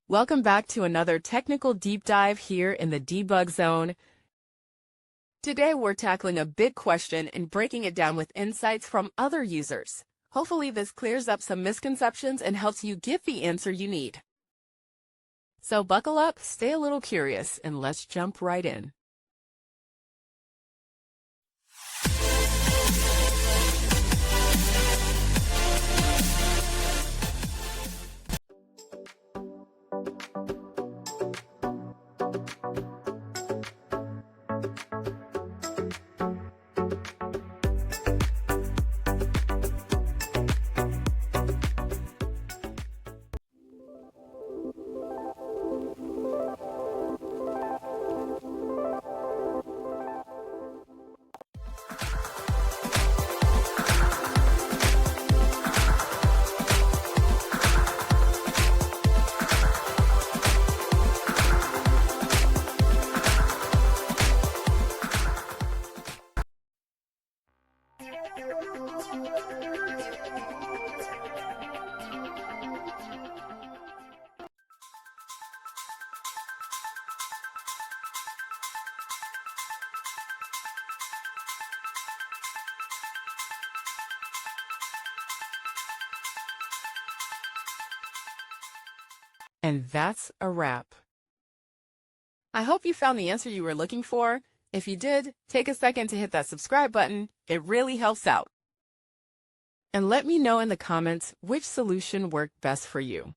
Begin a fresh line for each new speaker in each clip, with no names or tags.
Welcome back to another technical deep dive here in the debug zone. Today we're tackling a big question and breaking it down with insights from other users. Hopefully this clears up some misconceptions and helps you get the answer you need. So buckle up, stay a little curious, and let's jump right in. And that's a wrap. I hope you found the answer you were looking for. If you did, take a second to hit that subscribe button. It really helps out. And let me know in the comments which solution worked best for you.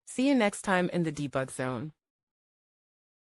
See you next time in the debug zone.